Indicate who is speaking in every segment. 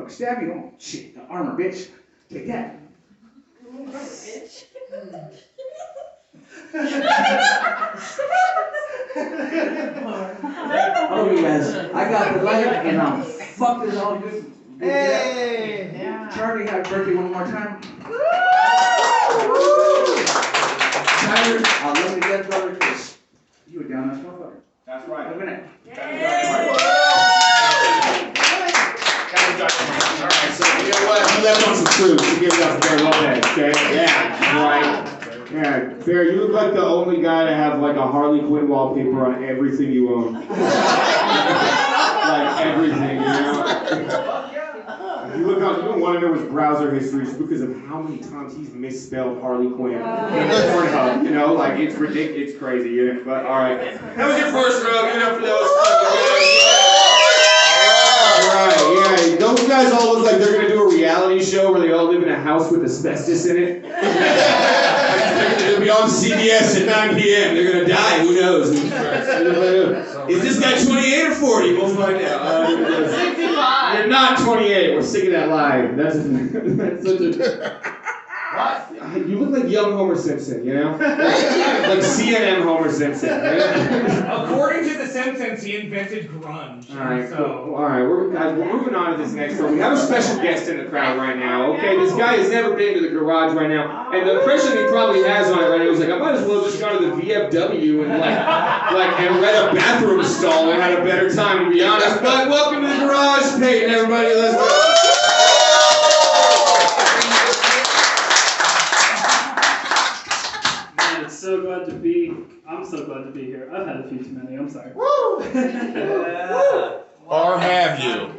Speaker 1: fucking stab you. Oh, shit, the armor, bitch. Take that.
Speaker 2: Bitch.
Speaker 1: Oh, yes. I got the light and I'm fucked this all good.
Speaker 3: Hey! Yeah.
Speaker 1: Charlie, happy birthday one more time. Tyler, I'll let you get brother kiss. You were down this motherfucker.
Speaker 4: That's right.
Speaker 1: Look at it.
Speaker 4: Alright, so you know what? He left on some truth. So give it up for Barry Lopez, okay? Yeah, right. Yeah, Barry, you look like the only guy to have like a Harley Quinn wallpaper on everything you own. Like everything, you know? You look on, you don't want to know his browser history just because of how many times he's misspelled Harley Quinn in Pornhub, you know? Like, it's ridiculous, it's crazy, yeah? But, alright. That was your first row, give it up for those. Alright, yeah, those guys all look like they're gonna do a reality show where they all live in a house with asbestos in it. It'll be on CBS at 9 p.m. They're gonna die, who knows? Is this guy 28 or 40? We'll find out.
Speaker 2: 65.
Speaker 4: You're not 28. We're sick of that lie. That's such a...
Speaker 3: What?
Speaker 4: You look like young Homer Simpson, you know? Like CNN Homer Simpson, right?
Speaker 3: According to The Simpsons, he invented grunge.
Speaker 4: Alright,
Speaker 3: so.
Speaker 4: cool. Alright, we're moving on to this next one. We have a special guest in the crowd right now, okay? This guy has never been to the garage right now, and the impression he probably has on it right now is like, I might as well just go to the VFW and and rent a bathroom stall and had a better time, to be honest. But welcome to the garage, Peyton, everybody. Let's go.
Speaker 5: I'm so glad to be here. I've had a few too many, I'm sorry.
Speaker 3: Woo!
Speaker 6: Or have you?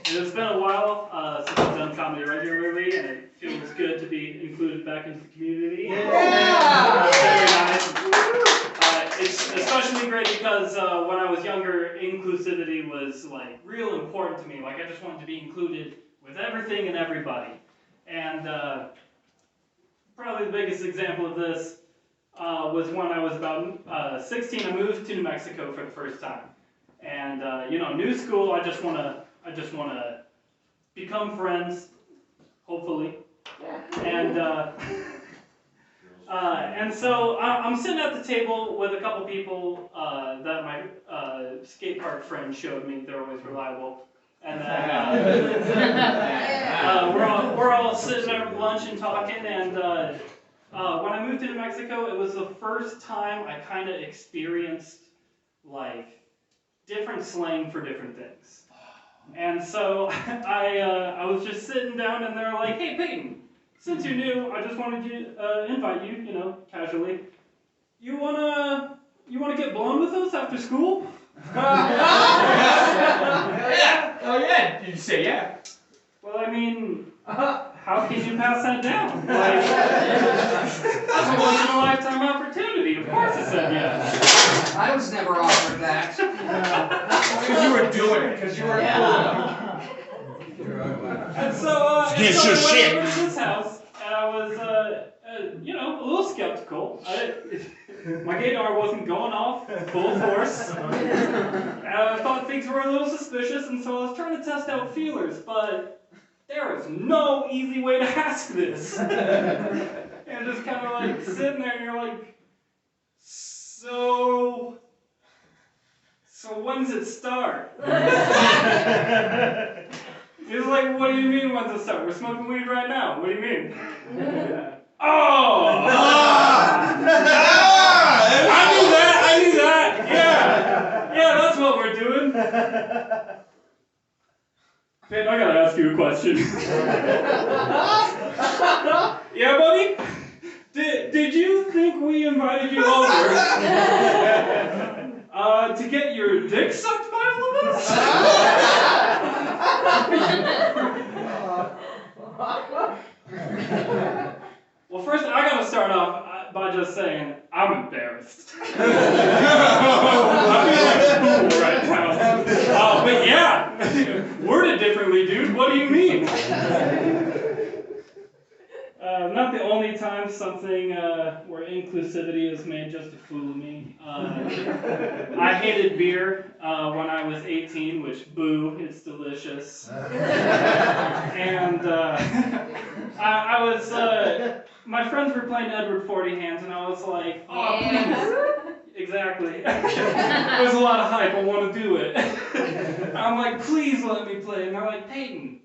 Speaker 5: It's been a while since I've done comedy regularly, and it feels good to be included back into the community.
Speaker 2: Yeah!
Speaker 5: Very nice. It's especially great because when I was younger, inclusivity was like real important to me. Like I just wanted to be included with everything and everybody. And probably the biggest example of this was when I was about 16. I moved to New Mexico for the first time, and new school. I just wanna become friends, hopefully, and so I'm sitting at the table with a couple people that my skate park friends showed me. They're always reliable. And then we're all sitting at lunch and talking, and when I moved to New Mexico, it was the first time I kind of experienced like different slang for different things. And so I was just sitting down, and they're like, "Hey Peyton, since you're new, I just wanted to invite you, casually. You wanna get blown with us after school?"
Speaker 3: Yeah. Oh yeah. Did you say yeah?
Speaker 5: Well, I mean, how can you pass that down? Like, that's a once in a lifetime opportunity. Of course I said yes.
Speaker 7: I was never offered that.
Speaker 3: Because you were doing it. Because you were
Speaker 5: And so,
Speaker 6: Get
Speaker 5: and so
Speaker 6: your
Speaker 5: I went
Speaker 6: shit.
Speaker 5: over to this house, and I was, a little skeptical. My gaydar wasn't going off full force. And I thought things were a little suspicious, and so I was trying to test out feelers, but there is no easy way to ask this. And just kind of like sitting there, and you're like, so when does it start? He's like, what do you mean when's it start? We're smoking weed right now. What do you mean? Oh! I knew that. Yeah, that's what we're doing. Peyton, I gotta ask you a question. Yeah, buddy? Did you think we invited you over to get your dick sucked by all of us? Well, first, I gotta start off by just saying I'm embarrassed. I feel like a fool right now. But yeah, word it differently, dude. What do you mean? Not the only time something where inclusivity is made just to fool me. I hated beer when I was 18, which, boo, it's delicious. And I was, my friends were playing Edward 40 Hands, and I was like, oh, please. Exactly. There's a lot of hype, I want to do it. I'm like, please let me play. And they're like, Peyton,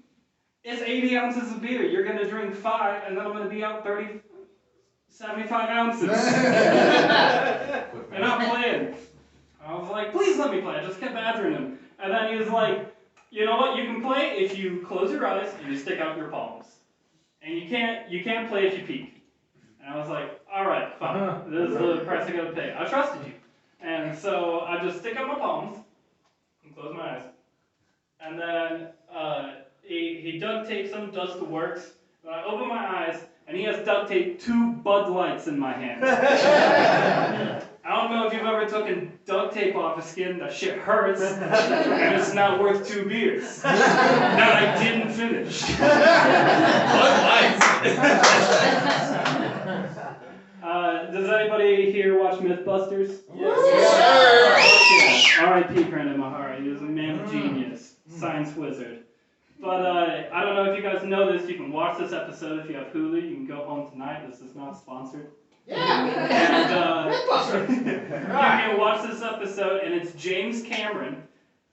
Speaker 5: it's 80 ounces of beer. You're going to drink 5, and then I'm going to be out 75 ounces. And I'm playing. I was like, please let me play. I just kept badgering him. And then he was like, you know what? You can play if you close your eyes and you stick out your palms. And you can't play if you peek. And I was like, all right, fine. This is the price I got to pay. I trusted you. And so I just stick out my palms and close my eyes. And then he duct tapes them, does the works. Then I open my eyes, and he has duct taped 2 Bud Lights in my hand. I don't know if you've ever taken duct tape off a skin. That shit hurts, and it's not worth 2 beers that I didn't finish.
Speaker 3: Bud Lights.
Speaker 5: Does anybody here watch Mythbusters?
Speaker 3: Yes,
Speaker 5: sir. R.I.P. friend in my heart. He was a man of genius, science wizard. But I don't know if you guys know this. You can watch this episode if you have Hulu. You can go home tonight. This is not sponsored. And you can watch this episode, and it's James Cameron.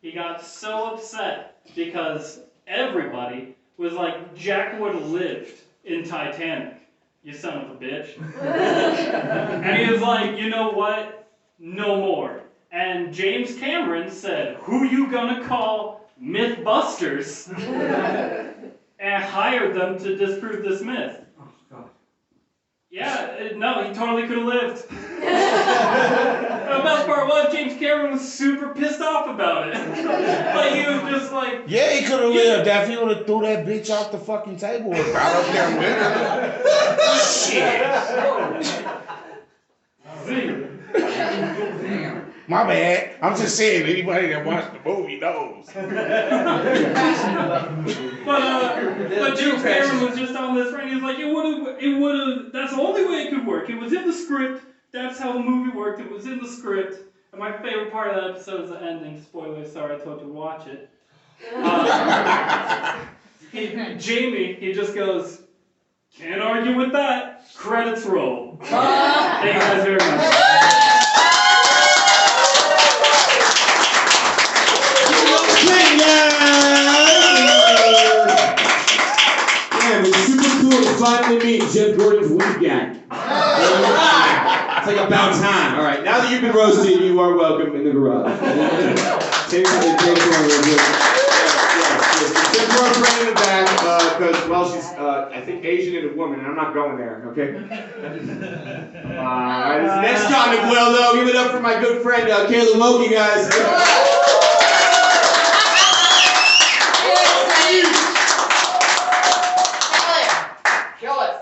Speaker 5: He got so upset because everybody was like, Jack would have lived in Titanic. You son of a bitch. And he was like, you know what? No more. And James Cameron said, who you gonna call Mythbusters? And hired them to disprove this myth.
Speaker 1: Oh, God.
Speaker 5: Yeah, no, he totally could have lived. The best part was James Cameron was super pissed off about it. Like, he was just like...
Speaker 6: Yeah, he could have lived after he would have threw that bitch off the fucking table and got up there with her. Shit.
Speaker 5: See?
Speaker 1: Damn.
Speaker 6: My bad. I'm just saying, anybody that watched the movie knows.
Speaker 5: But James Cameron was just on this friend. He was like, it would have, that's the only way it could work. It was in the script. That's how the movie worked. It was in the script. And my favorite part of that episode is the ending. Spoiler, sorry, I told you to watch it. Jamie, he just goes, can't argue with that. Credits roll. Thank you guys very much.
Speaker 4: Yeah, it was super cool to finally meet Jeff Gordon's weed gang. It's like about time. All right, now that you've been roasted, you are welcome in the garage. Take something, take something. Send her friend in the back, because, well, she's, I think, Asian and a woman, and I'm not going there, okay? Alright, this next comic, well, though, give it up for my good friend, Caleb Loki, guys.
Speaker 2: Kill it.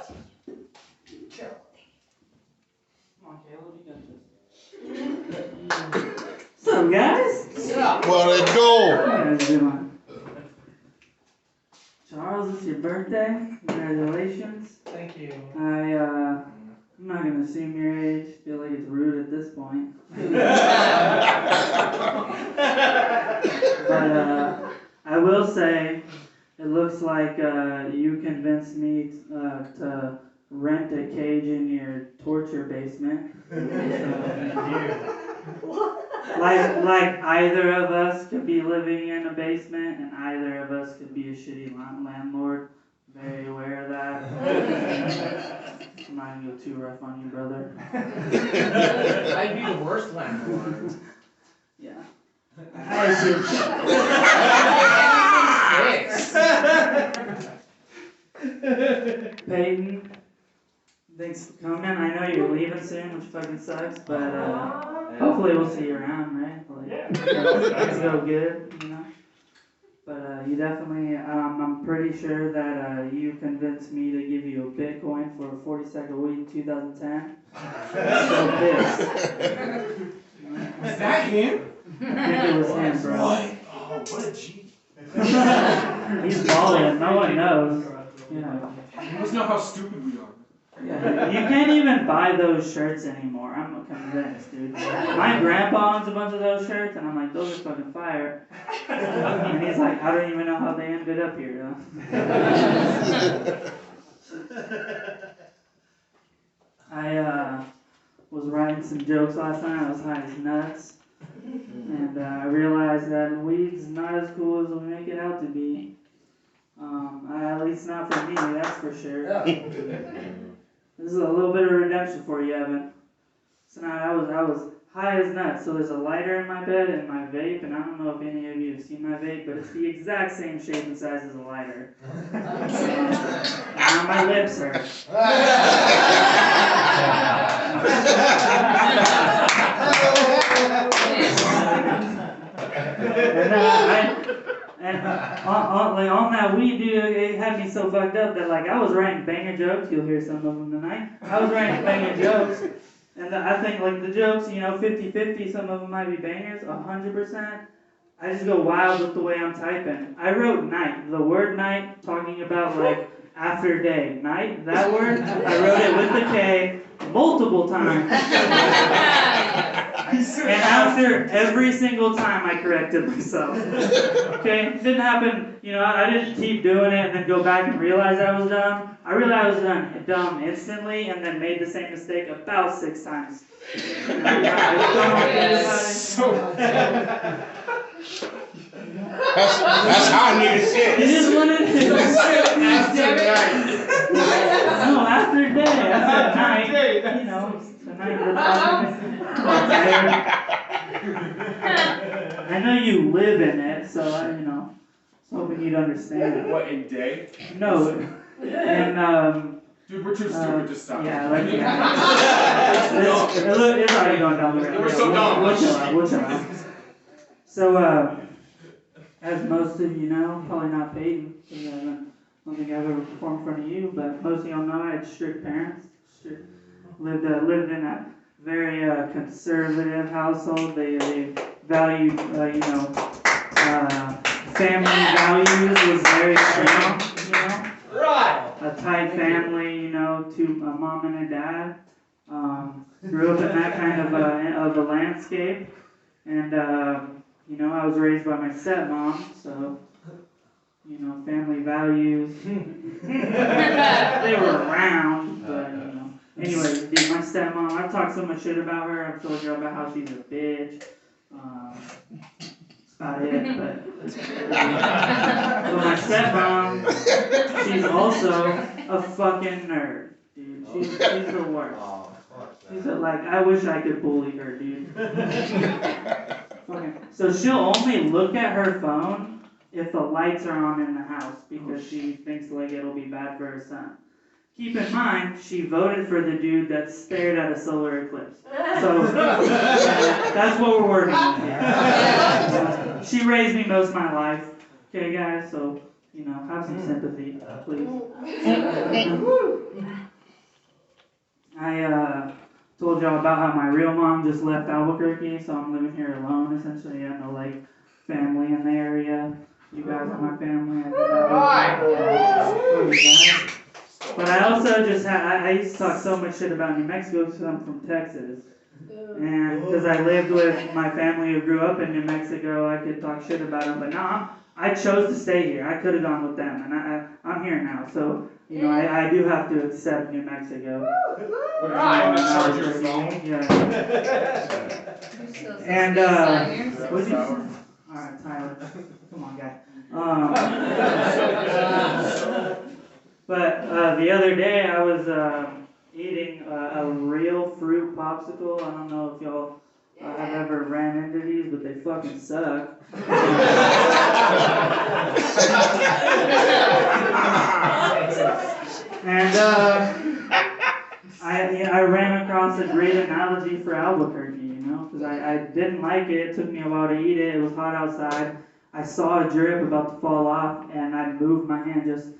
Speaker 7: What's up, guys?
Speaker 2: Yeah.
Speaker 6: What it do?
Speaker 7: How you guys doing? Charles, it's your birthday. Congratulations.
Speaker 3: Thank you.
Speaker 7: I'm not gonna assume your age. Feel like it's rude at this point. But I will say, it looks like you convinced me to rent a cage in your torture basement. Like either of us could be living in a basement, and either of us could be a shitty landlord. Very aware of that. I'm not gonna go too rough on you, brother.
Speaker 3: I'd be the worst landlord.
Speaker 7: Yeah. I should. Peyton, thanks for coming. I know you're leaving soon, which fucking sucks, but hopefully we'll see you around, right? Like, things go good, you know? But you definitely, I'm pretty sure that you convinced me to give you a Bitcoin for a 40-second weed in 2010. So pissed.
Speaker 3: Was that him?
Speaker 7: I think it was him, bro.
Speaker 3: Oh, what a G.
Speaker 7: He's balling. No one knows. Yeah.
Speaker 3: You must know how stupid we are.
Speaker 7: Yeah, you can't even buy those shirts anymore. I'm convinced, dude. My grandpa owns a bunch of those shirts, and I'm like, those are fucking fire. And he's like, I don't even know how they ended up here, though. I was writing some jokes last night. I was high as nuts. And I realized that weed's not as cool as we make it out to be. At least not for me, that's for sure. This is a little bit of redemption for you, Evan. So now I was high as nuts. So there's a lighter in my bed and my vape, and I don't know if any of you have seen my vape, but it's the exact same shape and size as a lighter. Now my lips hurt. And on that weed, dude, it had me so fucked up that like I was writing banger jokes. You'll hear some of them tonight. I was writing banger jokes, and I think like the jokes, 50-50. Some of them might be bangers, 100%. I just go wild with the way I'm typing. I wrote night, the word night, talking about like after day, night. That word, I wrote it with the K multiple times. And after every single time I corrected myself. Okay? It didn't happen, I didn't keep doing it and then go back and realize I was dumb. I realized I was dumb instantly and then made the same mistake about 6 times.
Speaker 6: That's how I need to sit.
Speaker 7: It is what it is. No, after day, after night, the night we're talking. I know you live in it, so I was hoping you'd understand it.
Speaker 3: What, in day?
Speaker 7: No, and
Speaker 3: Dude, we're too stupid to stop.
Speaker 7: yeah, like it's already going down the road.
Speaker 3: We're so dumb.
Speaker 7: We'll chill out. So, as most of you know, probably not Peyton, because I don't think I've ever performed in front of you, but most of y'all know I had strict parents. Lived in a very conservative household. They valued, family values was very strong,
Speaker 2: Right.
Speaker 7: A tight family, to a mom and a dad. Grew up in that kind of a landscape, and I was raised by my stepmom, so family values. They were around, but anyway, dude, my stepmom, I've talked so much shit about her. I've told you about how she's a bitch. That's about it, but my stepmom, she's also a fucking nerd, dude. She's the worst. She's I wish I could bully her, dude. So she'll only look at her phone if the lights are on in the house because she thinks it'll be bad for her son. Keep in mind, she voted for the dude that stared at a solar eclipse. So that's what we're working with here. She raised me most of my life. Okay, guys? So, have some sympathy, please. I told y'all about how my real mom just left Albuquerque, so I'm living here alone, essentially. I have no, family in the area. You guys are my family. But I also I used to talk so much shit about New Mexico because I'm from Texas. And because I lived with my family who grew up in New Mexico, I could talk shit about them. But no, I chose to stay here. I could have gone with them, and I'm here now. So, I do have to accept New Mexico.
Speaker 3: Right, charge your phone.
Speaker 7: Yeah. And, what'd you say? Alright, Tyler. Come on, guy. But the other day I was eating a real fruit popsicle. I don't know if y'all have ever ran into these, but they fucking suck. And I ran across a great analogy for Albuquerque, because I didn't like it. It took me a while to eat it. It was hot outside. I saw a drip about to fall off, and I moved my hand it was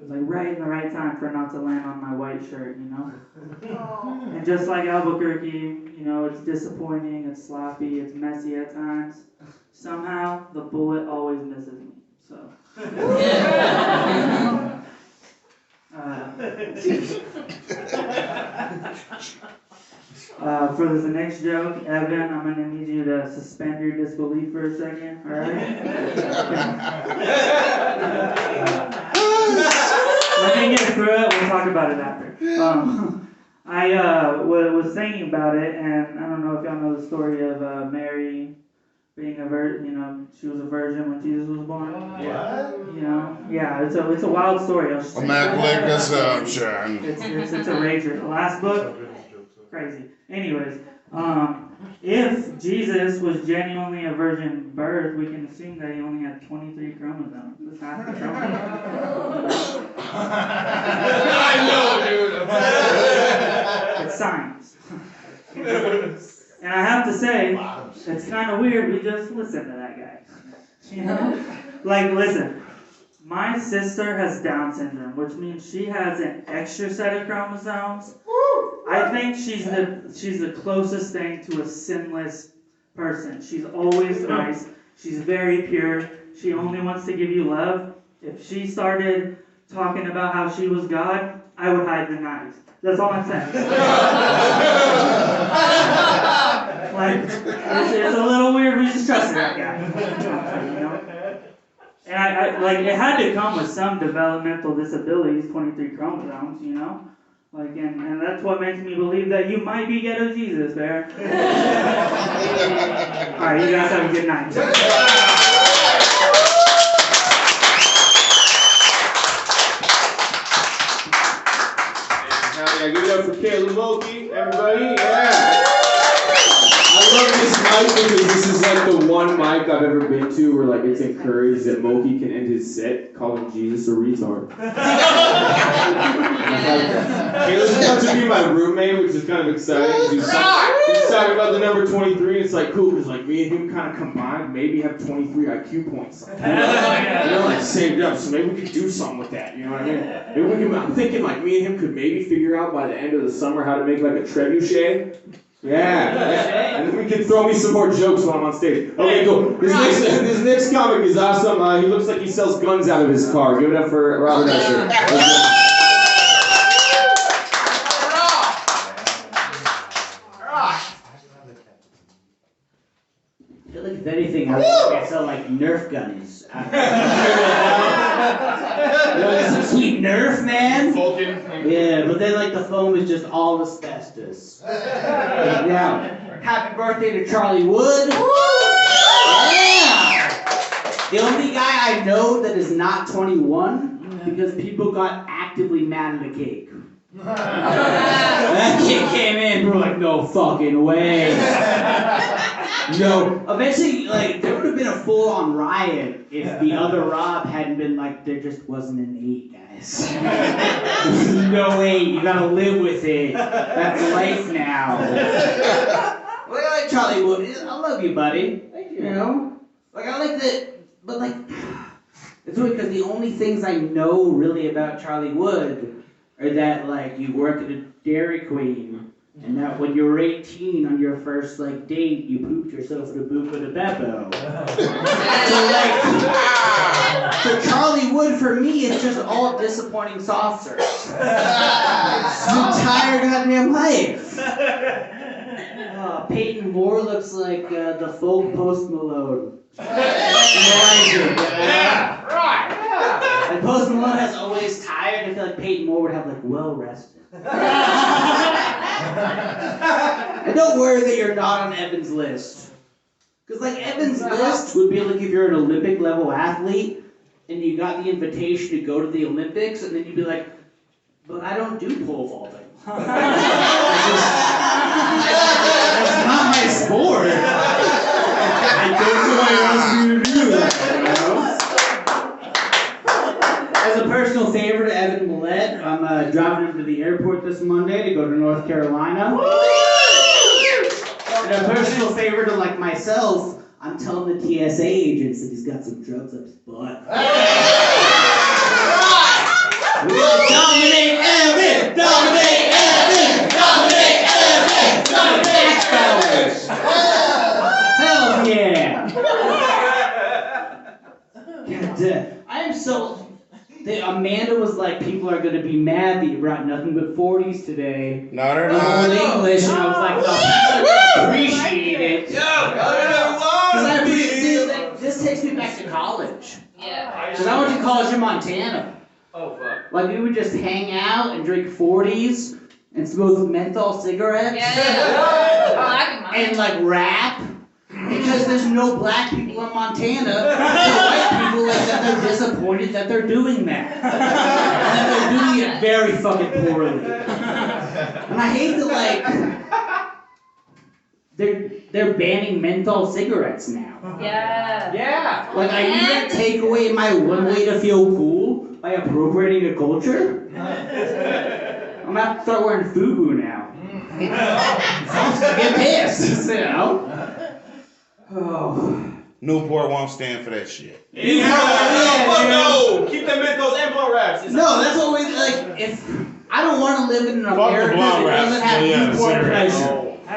Speaker 7: right in the right time for it not to land on my white shirt, And just like Albuquerque, it's disappointing, it's sloppy, it's messy at times. Somehow, the bullet always misses me, so. For the next joke, Evan, I'm gonna need you to suspend your disbelief for a second, alright? Let me get through it, we'll talk about it after. I was thinking about it, and I don't know if y'all know the story of Mary being a virgin, she was a virgin when Jesus was born. Yeah, it's a wild story.
Speaker 6: Immaculate Conception.
Speaker 7: It's a rager. The last book, crazy. Anyways, if Jesus was genuinely a virgin birth, we can assume that he only had 23 chromosomes. That's half the chromosomes.
Speaker 3: I know, dude.
Speaker 7: It's science. And I have to say, it's kind of weird. We just listen to that guy. Listen. My sister has Down syndrome, which means she has an extra set of chromosomes. I think she's the closest thing to a sinless person. She's always nice. She's very pure. She only wants to give you love. If she started talking about how she was God, I would hide the knives. That's all I'm saying. It's a little weird. We just trusted that guy. And I it had to come with some developmental disabilities, 23 chromosomes, and that's what makes me believe that you might be ghetto Jesus, Bear. Alright, you guys have a good night.
Speaker 4: Yeah, give it up for Caleb Mulkey, everybody. Yeah. I love this mic because this is like the one mic I've ever been to where like it's encouraged that Mulkey can end his set calling Jesus a retard. Caleb's about to be my roommate, which is kind of exciting. He's talking about the number 23. It's like cool because like me and him kind of combined maybe have 23 IQ points. Like saved up, so maybe we could do something with that. You know what I mean? Maybe we can. I'm thinking like me and him could maybe figure out by the end of the summer how to make like a trebuchet. Yeah. And then we can throw me some more jokes while I'm on stage. Okay, cool. This next comic is awesome. He looks like he sells guns out of his car. Give it up for Robert Usher.
Speaker 1: I feel like if anything, I sell like Nerf guns. Some sweet Nerf, man. Yeah, but then like the foam is just all asbestos. Now, happy birthday to Charlie Wood. Yeah. The only guy I know that is not 21 because people got actively mad at the cake. That kid came in, we're like, no fucking way. No. Eventually, like, there would have been a full-on riot if the other Rob hadn't been like, there just wasn't an 8, guys. No 8, you gotta live with it. That's life now. Well, I like Charlie Wood. I love you, buddy. Thank you. Like, I like that, but like, it's weird because the only things I know really about Charlie Wood are that, like, you work at a Dairy Queen. And that when you were 18 on your first like date, you pooped yourself in a Buca de Beppo. So Charlie Wood for me is just all disappointing soft serves. It's an entire goddamn life. Peyton Moore looks like the folk Post Malone.
Speaker 2: Yeah, right.
Speaker 1: And Post Malone has always tired. I feel like Peyton Moore would have like well rested. And don't worry that you're not on Evan's list. Because like Evan's list would be like if you're an Olympic level athlete and you got the invitation to go to the Olympics and then you'd be like, but I don't do pole vaulting. That's not my sport. I don't know why else for you to do that, As a personal favor to Evan Millett, I'm driving him to the airport this Monday to go to North Carolina. And a personal favor to like myself, I'm telling the TSA agents that he's got some drugs up his butt. We'll dominate Evan! Dominate Evan! Dominate Evan! Dominate Evan! Hell yeah! God damn. I am so... Amanda was like, people are gonna be mad that you brought nothing but 40s today.
Speaker 6: No, they're
Speaker 1: The whole
Speaker 6: not.
Speaker 1: English, and I was like, no, people are gonna appreciate it. Because I appreciate it. This takes me back to college.
Speaker 2: Yeah.
Speaker 1: Because I went to college in Montana.
Speaker 4: Oh fuck.
Speaker 1: Like, we would just hang out and drink 40s and smoke menthol cigarettes.
Speaker 2: Yeah. I
Speaker 1: And like rap. Because there's no black people in Montana, so white people like that they're disappointed that they're doing that. And that they're doing it very fucking poorly. And I hate that they're banning menthol cigarettes now.
Speaker 2: Yeah.
Speaker 3: Yeah.
Speaker 1: Like I need to take away my one way to feel cool by appropriating a culture. I'm gonna have to start wearing FUBU now. Get pissed, you know. Oh.
Speaker 6: Newport won't stand for that shit.
Speaker 1: Yeah,
Speaker 4: No! Keep them menthos and blow wraps.
Speaker 1: No, that's what we like. If I don't want to live in an
Speaker 6: Fuck the
Speaker 1: America
Speaker 6: blonde
Speaker 1: that doesn't
Speaker 6: rats.
Speaker 1: have
Speaker 6: Yeah,
Speaker 1: Newport
Speaker 6: cigarette.
Speaker 1: Pleasure. I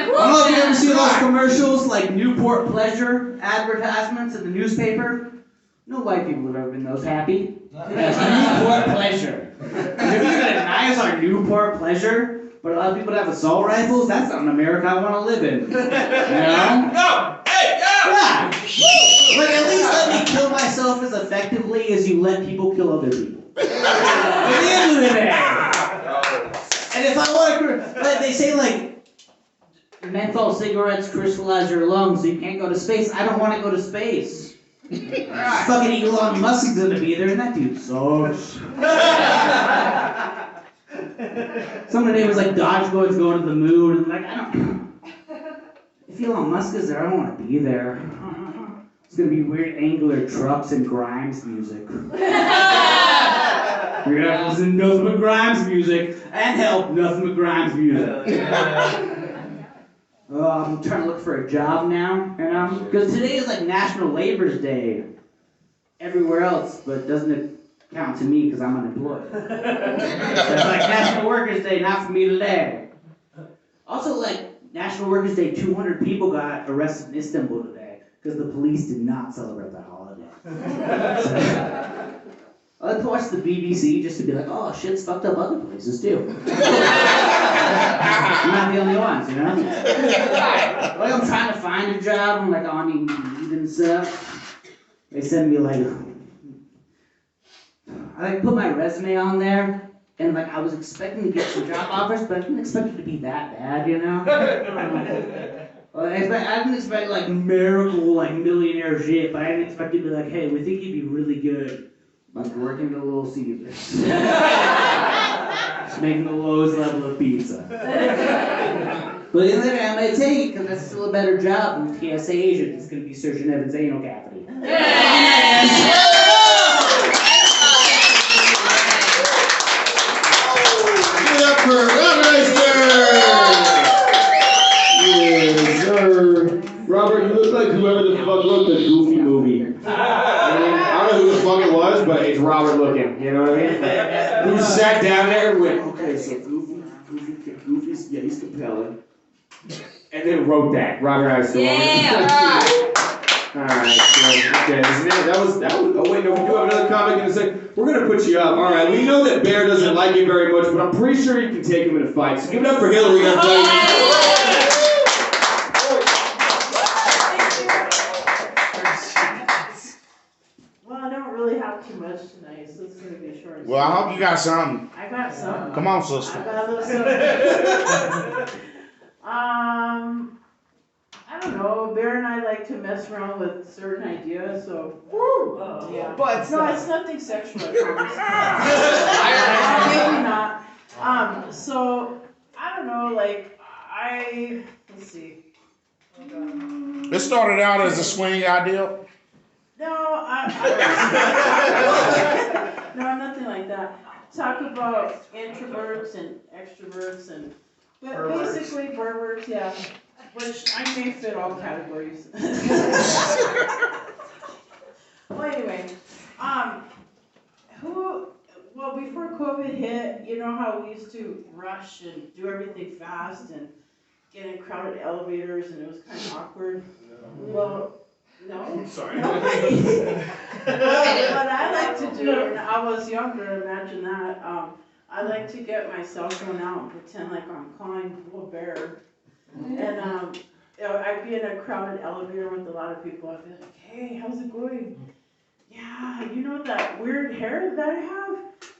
Speaker 1: don't know if you ever see those commercials like Newport Pleasure advertisements in the newspaper. No white people have ever been those happy. That's Newport Pleasure. If you're gonna deny us our Newport Pleasure, but a lot of people that have assault rifles, that's not an America I want to live in. You know?
Speaker 4: No! Hey!
Speaker 1: Yeah. Like at least let me kill myself as effectively as you let people kill other people. At the end of the day. And if I want to, like they say like menthol cigarettes crystallize your lungs, so you can't go to space. I don't want to go to space. Fucking Elon Musk's gonna be there, and that dude sucks. Some of the neighbors like Dogecoin's going to the moon, and like I don't. If Elon Musk is there, I don't want to be there. It's gonna be weird angular trucks and Grimes music. You're gonna have to listen to nothing but Grimes music, and help nothing but Grimes music. I'm trying to look for a job now, you know? Because today is like National Labor's Day everywhere else, but doesn't it count to me because I'm unemployed? So it's like National Workers' Day, not for me today. Also, like National Workers' Day, 200 people got arrested in Istanbul today because the police did not celebrate that holiday. So, I like to watch the BBC just to be like, oh, shit's fucked up other places too. I'm not the only ones, you know? Like I'm trying to find a job, I'm like on Indeed and stuff. They send me like, I like put my resume on there, and like I was expecting to get some job offers, but I didn't expect it to be that bad, you know? I didn't expect like miracle, like millionaire shit, but I didn't expect it to be like, hey, we think you'd be really good. Like working at Little Caesars. Just making the lowest level of pizza. But in there, I might take it because that's still a better job than TSA agent that's going to be searching Evan's anal cavity.
Speaker 6: Give it up for Robert
Speaker 1: Yes, sir.
Speaker 4: Robert, you look like whoever the fuck wrote the Goofy movie. I don't know who the fuck it was, but it's Robert looking. You know what I mean? Who sat down there and went, okay, so Goofy's, yeah, he's compelling. And then wrote that. Robert Isom. Alright, so, okay, that was, oh wait, no, we do have another comic in a second. We're gonna put you up. Alright, we know that Bear doesn't like you very much, but I'm pretty sure you can take him in a fight. So give it up for Hillary, everybody.
Speaker 8: Well, I don't really have too much tonight, so it's gonna be a short.
Speaker 6: Well, I hope you got something.
Speaker 8: I got some.
Speaker 6: Come on,
Speaker 8: I
Speaker 6: sister.
Speaker 8: got a little something. I don't know. Bear and I like to mess around with certain ideas, so. Yeah.
Speaker 3: But
Speaker 8: No, it's nothing sexual. I promise. Maybe not. So I don't know. Like let's see.
Speaker 6: It started out as a swing idea.
Speaker 8: No, no, nothing like that. Talk about introverts and extroverts and, but
Speaker 3: Perverts.
Speaker 8: basically perverts, yeah. Which I may fit all categories. Well, anyway, well, before COVID hit, you know how we used to rush and do everything fast and get in crowded elevators and it was kind of awkward? Well, no.
Speaker 3: Sorry.
Speaker 8: What I like to do, and was younger, imagine that, I like to get my cell phone out and pretend like I'm calling a bear. And, you know, I'd be in a crowded elevator with a lot of people. I'd be like, hey, how's it going? Yeah, you know that weird hair that I have?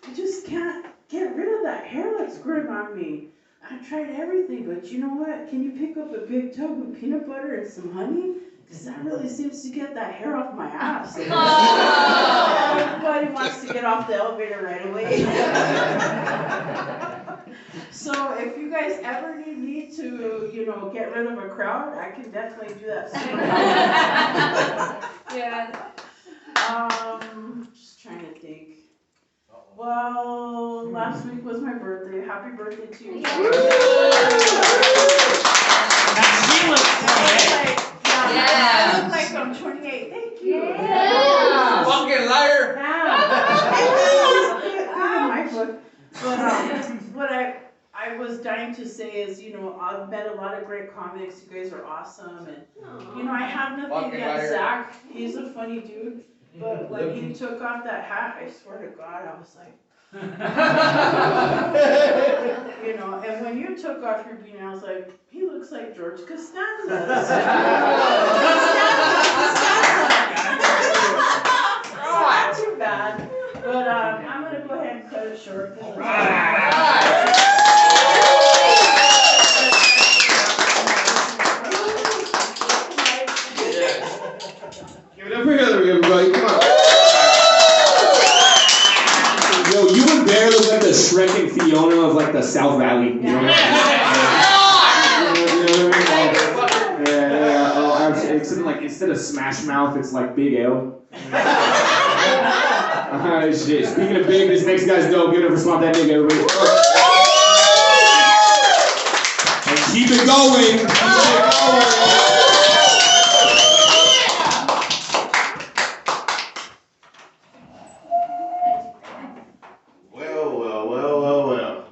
Speaker 8: I just can't get rid of that hair that's growing on me. I tried everything, but you know what? Can you pick up a big tub of peanut butter and some honey? Because that really seems to get that hair off my ass. Everybody wants to get off the elevator right away. So if you guys ever need me to, you know, get rid of a crowd, I can definitely do that.
Speaker 2: Yeah.
Speaker 8: Just trying to think. Well, last week was my birthday. Happy birthday to you.
Speaker 1: Now she looks
Speaker 2: Yeah.
Speaker 8: I look like I'm 28. Thank you.
Speaker 2: Yeah.
Speaker 3: Fucking liar.
Speaker 8: My book. But what I was dying to say is, you know, I've met a lot of great comics. You guys are awesome, and you know, I have nothing
Speaker 3: Fucking
Speaker 8: against
Speaker 3: liar.
Speaker 8: Zach. He's a funny dude. But when he took off that hat, I swear to God, I was like, you know. And when you took off your beanie, I was like, he looks like George Costanza. Not too bad. But I'm gonna go ahead and cut it short.
Speaker 4: Give it up for Hillary, everybody. Come on. Yo, you and Bear look like the Shrek and Fiona of like the South Valley. You know what I mean? Yeah. Oh, except like instead of Smash Mouth, it's like Big L. Alright, shit. Speaking of big, this next guy's dope. Give it up for Swamp That Nigga, everybody. And keep it going. Keep it going.
Speaker 6: Well.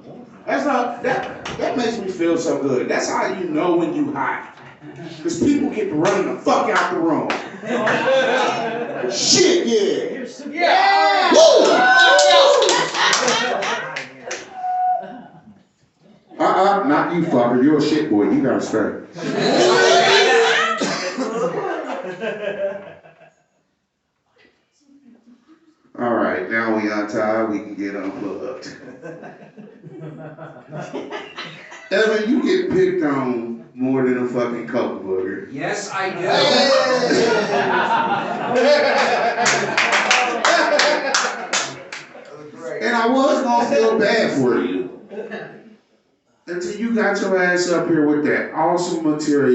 Speaker 6: That's how that makes me feel so good. That's how you know when you hot. Because people get to running the fuck out the room. Shit, yeah.
Speaker 3: Yeah.
Speaker 6: Woo! Not you, fucker. You're a shit boy. You gotta stay. All right, now we on time. We can get unplugged. Evan, you get picked on more than a fucking coke booger.
Speaker 3: Yes, I do.
Speaker 6: And I was gonna feel bad for you until you got your ass up here with that awesome material.